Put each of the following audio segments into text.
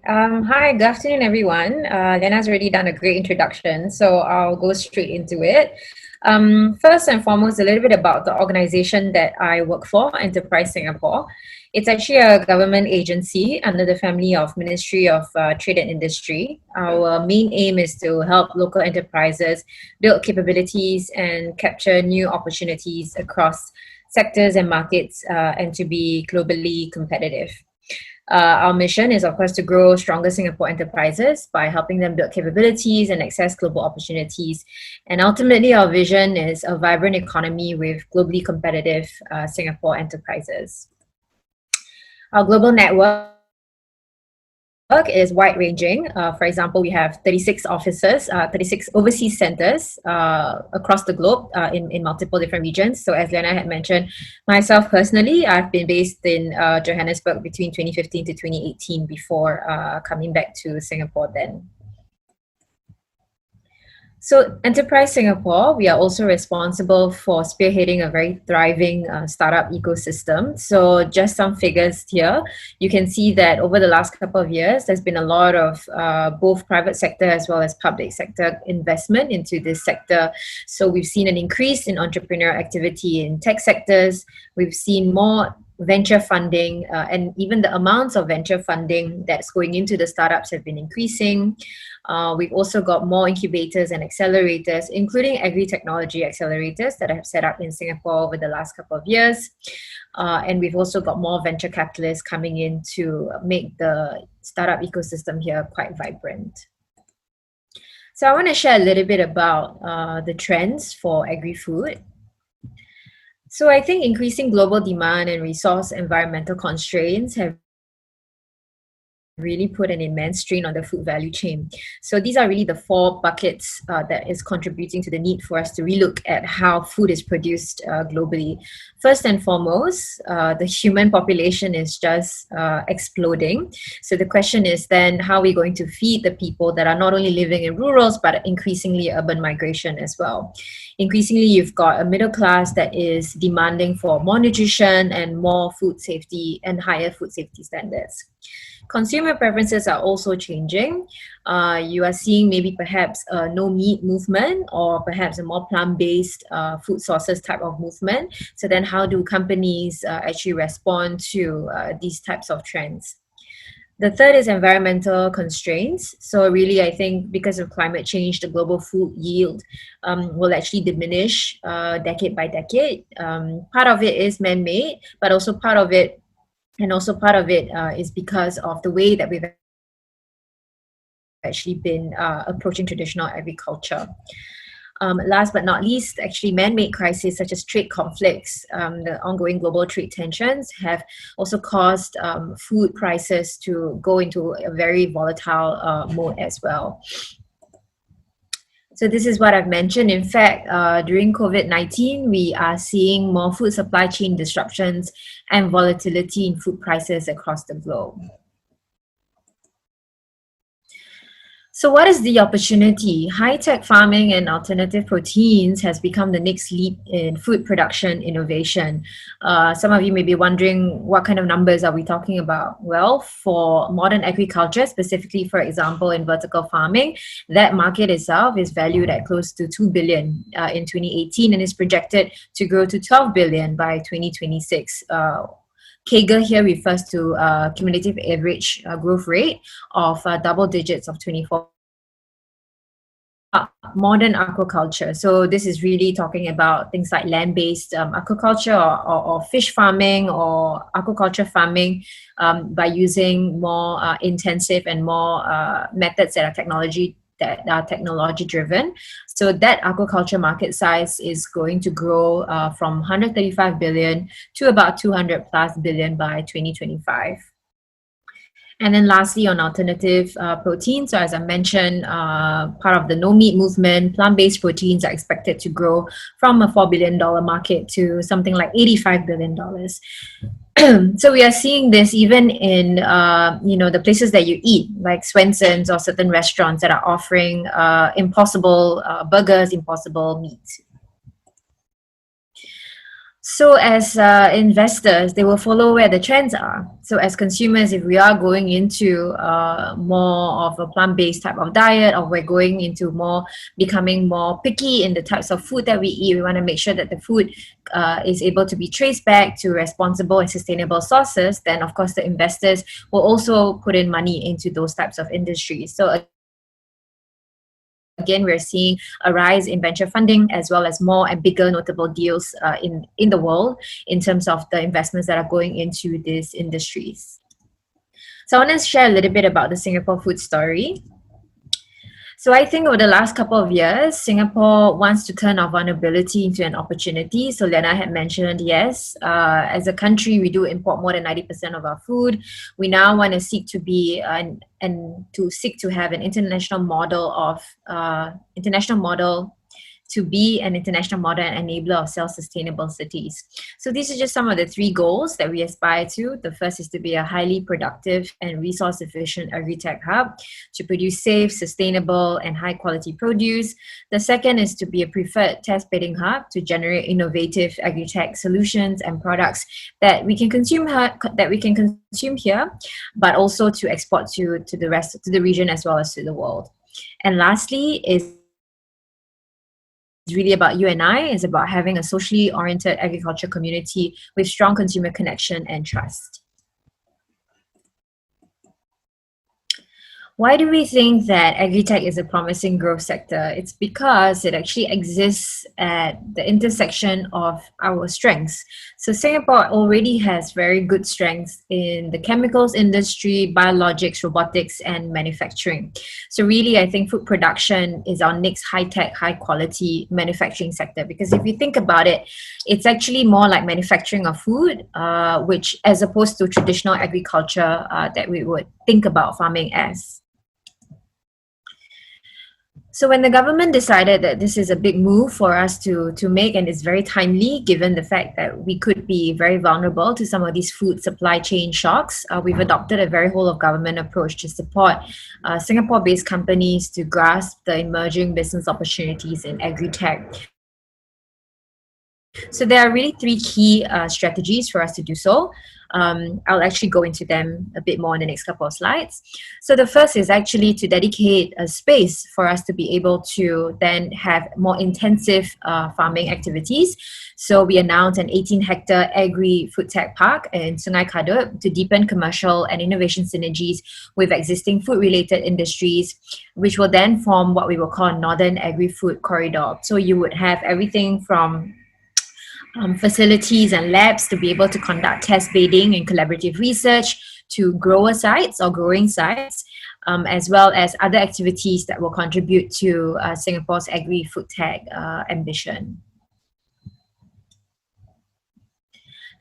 Hi, good afternoon, everyone. Lena's already done a great introduction, so I'll go straight into it. First and foremost, a little bit about the organization that I work for, Enterprise Singapore. It's actually a government agency under the family of Ministry of Trade and Industry. Our main aim is to help local enterprises build capabilities and capture new opportunities across sectors and markets and to be globally competitive. Our mission is, of course, to grow stronger Singapore enterprises by helping them build capabilities and access global opportunities. And ultimately, our vision is a vibrant economy with globally competitive Singapore enterprises. Our global network is wide-ranging. For example, we have 36 offices, 36 overseas centers across the globe in multiple different regions. So as Lena had mentioned, myself personally, I've been based in Johannesburg between 2015 to 2018 before coming back to Singapore then. So Enterprise Singapore, we are also responsible for spearheading a very thriving startup ecosystem. So just some figures here. You can see that over the last couple of years, there's been a lot of both private sector as well as public sector investment into this sector. So we've seen an increase in entrepreneur activity in tech sectors. We've seen more venture funding and even the amounts of venture funding that's going into the startups have been increasing. We've also got more incubators and accelerators, including agri-technology accelerators that have set up in Singapore over the last couple of years. And we've also got more venture capitalists coming in to make the startup ecosystem here quite vibrant. So I want to share a little bit about the trends for agri-food. So I think increasing global demand and resource environmental constraints have really put an immense strain on the food value chain. So these are really the four buckets that is contributing to the need for us to relook at how food is produced globally. First and foremost, the human population is just exploding. So the question is then, how are we going to feed the people that are not only living in rurals, but increasingly urban migration as well? Increasingly, you've got a middle class that is demanding for more nutrition and more food safety and higher food safety standards. Consumer preferences are also changing. You are seeing maybe perhaps a no meat movement or perhaps a more plant-based food sources type of movement. So then how do companies actually respond to these types of trends? The third is environmental constraints. So really, I think because of climate change, the global food yield will actually diminish decade by decade. Part of it is man-made, but also part of it is because of the way that we've actually been approaching traditional agriculture. Last but not least, actually man-made crises such as trade conflicts, the ongoing global trade tensions have also caused food prices to go into a very volatile mode as well. So this is what I've mentioned. In fact, during COVID-19, we are seeing more food supply chain disruptions and volatility in food prices across the globe. So what is the opportunity? High-tech farming and alternative proteins has become the next leap in food production innovation. Some of you may be wondering, what kind of numbers are we talking about? Well, for modern agriculture, specifically, for example, in vertical farming, that market itself is valued at close to 2 billion in 2018 and is projected to grow to 12 billion by 2026. CAGR here refers to cumulative average growth rate of double digits of 24%. Modern aquaculture. So this is really talking about things like land-based aquaculture or fish farming or aquaculture farming by using more intensive and more methods that are technology driven. So that aquaculture market size is going to grow from 135 billion to about 200 plus billion by 2025. And then lastly, on alternative proteins, so as I mentioned, part of the no-meat movement, plant-based proteins are expected to grow from a $4 billion market to something like $85 billion. So we are seeing this even in, the places that you eat, like Swenson's or certain restaurants that are offering impossible burgers, impossible meat. So as investors, they will follow where the trends are. So as consumers, if we are going into more of a plant-based type of diet, or we're going into becoming more picky in the types of food that we eat, we want to make sure that the food is able to be traced back to responsible and sustainable sources, then of course the investors will also put in money into those types of industries. So again, we're seeing a rise in venture funding as well as more and bigger notable deals in the world in terms of the investments that are going into these industries. So I want to share a little bit about the Singapore food story. So I think over the last couple of years, Singapore wants to turn our vulnerability into an opportunity. So Lena had mentioned, yes, as a country, we do import more than 90% of our food. We now want to seek to be and to seek to have an international model to be an international model and enabler of self-sustainable cities. So these are just some of the 3 goals that we aspire to. The first is to be a highly productive and resource-efficient agri-tech hub to produce safe, sustainable, and high-quality produce. The second is to be a preferred test-bedding hub to generate innovative agri-tech solutions and products that we can consume here, but also to export to the region as well as to the world. And lastly is really about you and I. It's about having a socially oriented agriculture community with strong consumer connection and trust. Why do we think that agri-tech is a promising growth sector? It's because it actually exists at the intersection of our strengths. So Singapore already has very good strengths in the chemicals industry, biologics, robotics, and manufacturing. So really, I think food production is our next high-tech, high-quality manufacturing sector. Because if you think about it, it's actually more like manufacturing of food, which as opposed to traditional agriculture that we would think about farming as. So when the government decided that this is a big move for us to make, and it's very timely given the fact that we could be very vulnerable to some of these food supply chain shocks, we've adopted a very whole of government approach to support Singapore-based companies to grasp the emerging business opportunities in agri-tech. So there are really 3 key strategies for us to do so. I'll actually go into them a bit more in the next couple of slides. So the first is actually to dedicate a space for us to be able to then have more intensive farming activities. So we announced an 18-hectare agri-food tech park in Sungai Kadut to deepen commercial and innovation synergies with existing food-related industries, which will then form what we will call a Northern Agri-Food Corridor. So you would have everything from facilities and labs to be able to conduct test bedding and collaborative research to grower sites or growing sites, as well as other activities that will contribute to Singapore's agri-food tech ambition.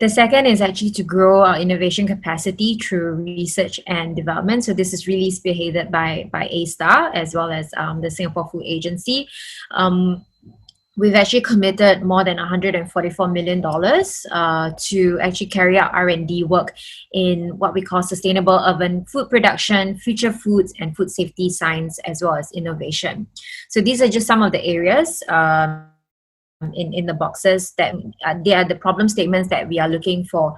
The second is actually to grow our innovation capacity through research and development. So this is really spearheaded by A-Star as well as the Singapore Food Agency. We've actually committed more than $144 million to actually carry out R&D work in what we call sustainable urban food production, future foods, and food safety science, as well as innovation. So these are just some of the areas in the boxes that they are the problem statements that we are looking for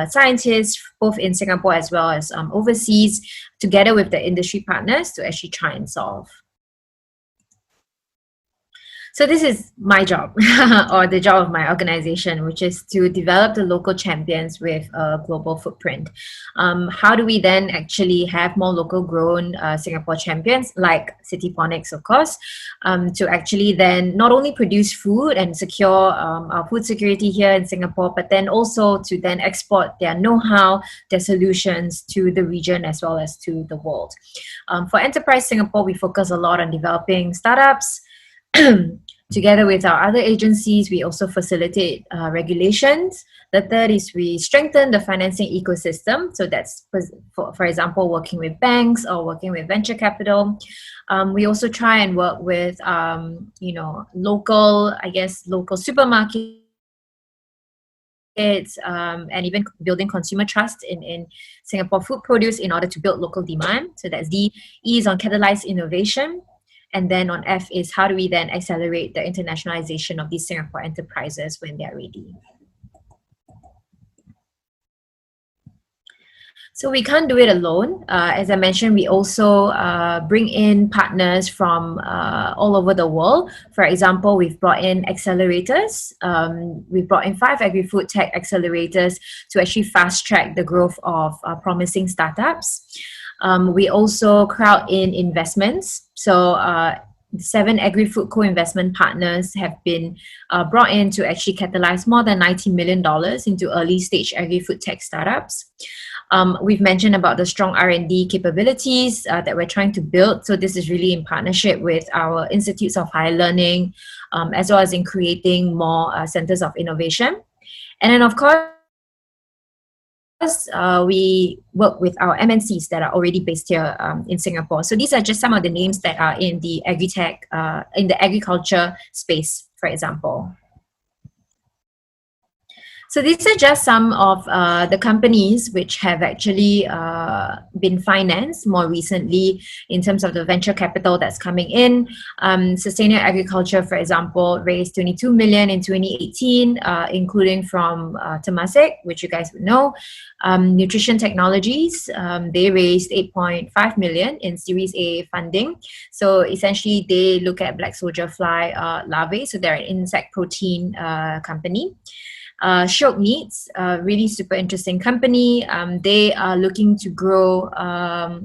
scientists, both in Singapore as well as overseas, together with the industry partners to actually try and solve. So this is my job or the job of my organization, which is to develop the local champions with a global footprint. How do we then actually have more local grown Singapore champions like Cityponics, of course, to actually then not only produce food and secure our food security here in Singapore, but then also to then export their know-how, their solutions to the region as well as to the world. For Enterprise Singapore, we focus a lot on developing startups. Together with our other agencies, we also facilitate regulations. The third is we strengthen the financing ecosystem. So that's, for example, working with banks or working with venture capital. We also try and work with, local supermarkets, and even building consumer trust in Singapore food produce in order to build local demand. So that's D. E is on catalyzed innovation. And then on F is how do we then accelerate the internationalization of these Singapore enterprises when they're ready. So we can't do it alone. As I mentioned, we also bring in partners from all over the world. For example, we've brought in accelerators. We've brought in 5 agri-food tech accelerators to actually fast track the growth of promising startups. We also crowd in investments. So 7 agri-food co-investment partners have been brought in to actually catalyze more than $90 million into early stage agri-food tech startups. We've mentioned about the strong R&D capabilities that we're trying to build. So this is really in partnership with our institutes of higher learning, as well as in creating more centers of innovation. And then of course, we work with our MNCs that are already based here in Singapore. So these are just some of the names that are in the Agritech, in the agriculture space, for example. So these are just some of the companies which have actually been financed more recently in terms of the venture capital that's coming in. Sustainable Agriculture, for example, raised 22 million in 2018, including from Temasek, which you guys would know. Nutrition Technologies, they raised 8.5 million in Series A funding. So essentially, they look at black soldier fly larvae. So they're an insect protein company. Shok Meats, really super interesting company. They are looking to grow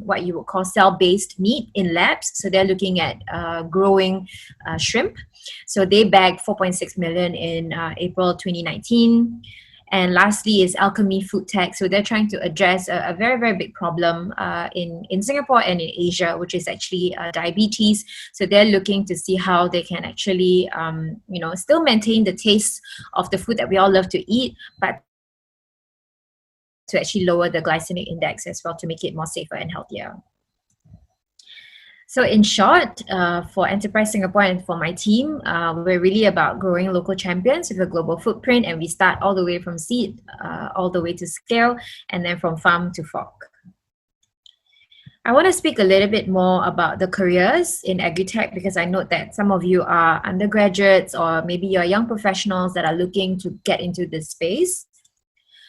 what you would call cell-based meat in labs. So they're looking at growing shrimp. So they bagged 4.6 million in April 2019. And lastly is Alchemy Food Tech. So they're trying to address a very, very big problem in Singapore and in Asia, which is actually diabetes. So they're looking to see how they can actually, still maintain the taste of the food that we all love to eat, but to actually lower the glycemic index as well to make it more safer and healthier. So in short, for Enterprise Singapore and for my team, we're really about growing local champions with a global footprint, and we start all the way from seed, all the way to scale, and then from farm to fork. I want to speak a little bit more about the careers in Agritech because I note that some of you are undergraduates or maybe you're young professionals that are looking to get into this space.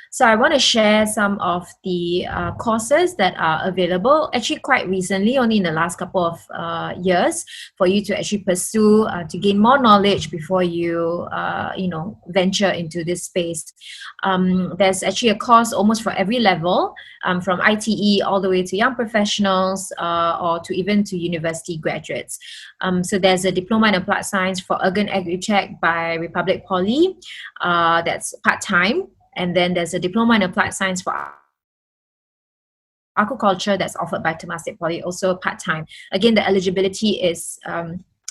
So I want to share some of the courses that are available actually quite recently, only in the last couple of years, for you to actually pursue to gain more knowledge before you, venture into this space. There's actually a course almost for every level, from ITE all the way to young professionals or to even to university graduates. So there's a Diploma in Applied Science for Urban Agritech by Republic Poly. That's part-time. And then there's a Diploma in Applied Science for Aquaculture that's offered by Temasek Poly, also part-time. Again, the eligibility is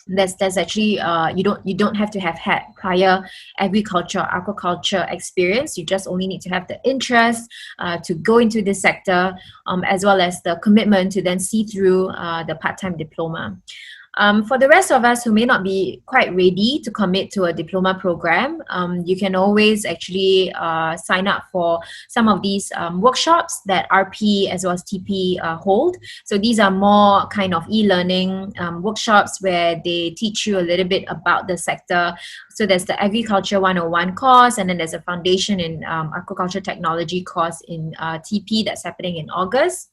there's actually you don't have to have had prior agriculture, aquaculture experience. You just only need to have the interest to go into this sector, as well as the commitment to then see through the part-time diploma. For the rest of us who may not be quite ready to commit to a diploma program, you can always actually sign up for some of these workshops that RP as well as TP hold. So these are more kind of e-learning workshops where they teach you a little bit about the sector. So there's the Agriculture 101 course, and then there's a Foundation in Aquaculture Technology course in TP that's happening in August.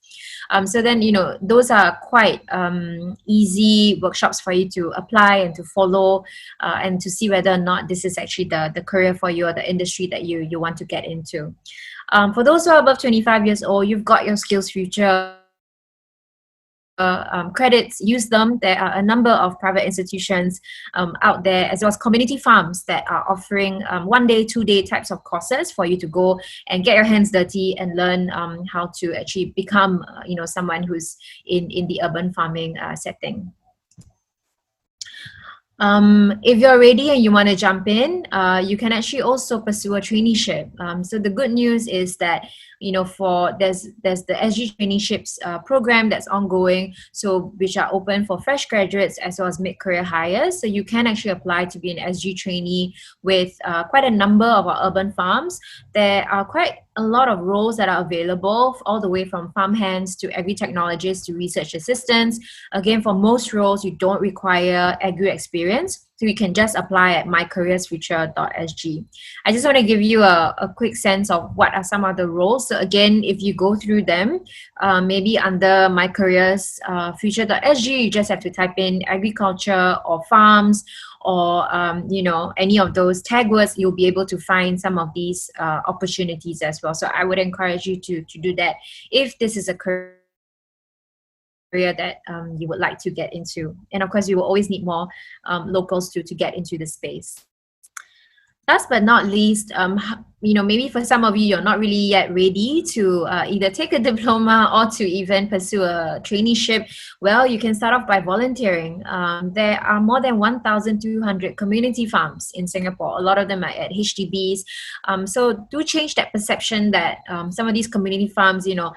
So then, those are quite easy workshops for you to apply and to follow and to see whether or not this is actually the career for you or the industry that you want to get into. For those who are above 25 years old, you've got your Skills Future credits, use them. There are a number of private institutions out there, as well as community farms that are offering 1 day, 2 day types of courses for you to go and get your hands dirty and learn how to actually become someone who's in the urban farming setting. If you're ready and you want to jump in, you can actually also pursue a traineeship. So the good news is that there's the SG traineeships program that's ongoing, so which are open for fresh graduates as well as mid-career hires. So you can actually apply to be an SG trainee with quite a number of our urban farms. There are quite a lot of roles that are available, all the way from farm hands to agri-technologists to research assistants. Again, for most roles, you don't require agri experience. So So you can just apply at mycareersfuture.sg. I just want to give you a quick sense of what are some of the roles. So again, if you go through them, maybe under mycareersfuture.sg, you just have to type in agriculture or farms, or any of those tag words. You'll be able to find some of these opportunities as well. So I would encourage you to do that if this is a career that you would like to get into. And of course, you will always need more locals to get into the space. Last but not least, maybe for some of you, you're not really yet ready to either take a diploma or to even pursue a traineeship. Well, you can start off by volunteering. There are more than 1,200 community farms in Singapore. A lot of them are at HDBs. So do change that perception that some of these community farms, you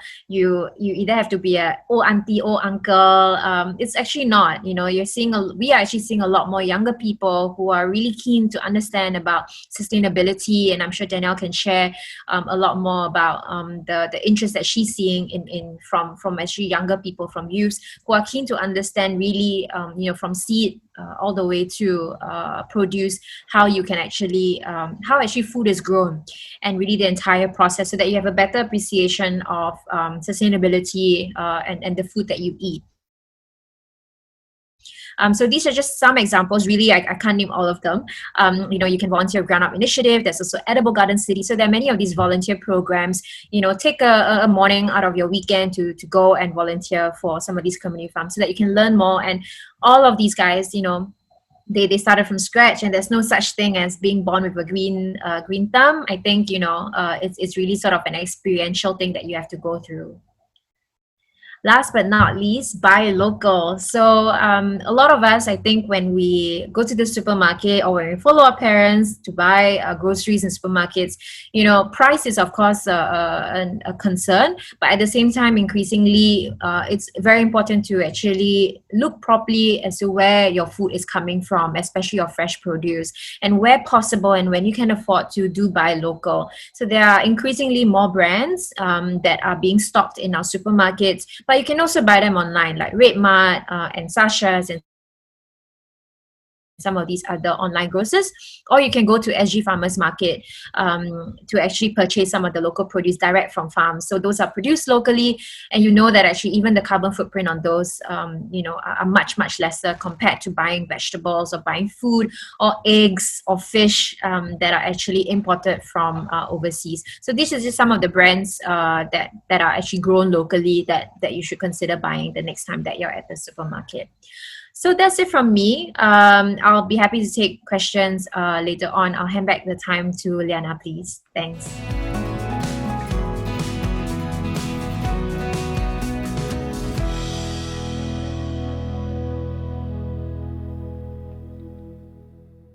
either have to be a old auntie, old uncle. It's actually not. We are actually seeing a lot more younger people who are really keen to understand about sustainability, and I'm sure Danielle can share a lot more about the interest that she's seeing from actually younger people, from youths who are keen to understand really from seed all the way to produce, how you can actually how actually food is grown, and really the entire process, so that you have a better appreciation of sustainability and the food that you eat. So these are just some examples. Really, I can't name all of them. You can volunteer Ground Up Initiative. There's also Edible Garden City. So there are many of these volunteer programs. Take a morning out of your weekend to go and volunteer for some of these community farms, so that you can learn more. And all of these guys, they started from scratch, and there's no such thing as being born with a green thumb. I think it's really sort of an experiential thing that you have to go through. Last but not least, buy local. So a lot of us, I think, when we go to the supermarket or when we follow our parents to buy groceries in supermarkets, price is of course a concern, but at the same time, increasingly, it's very important to actually look properly as to where your food is coming from, especially your fresh produce, and where possible and when you can afford to do buy local. So there are increasingly more brands that are being stocked in our supermarkets, but you can also buy them online, like RedMart and Sasha's and some of these other online grocers, or you can go to SG Farmers Market to actually purchase some of the local produce direct from farms. So those are produced locally, and that actually even the carbon footprint on those are much, much lesser compared to buying vegetables or buying food or eggs or fish that are actually imported from overseas. So this is just some of the brands that are actually grown locally that you should consider buying the next time that you're at the supermarket. So that's it from me. I'll be happy to take questions later on. I'll hand back the time to Liana, please. Thanks.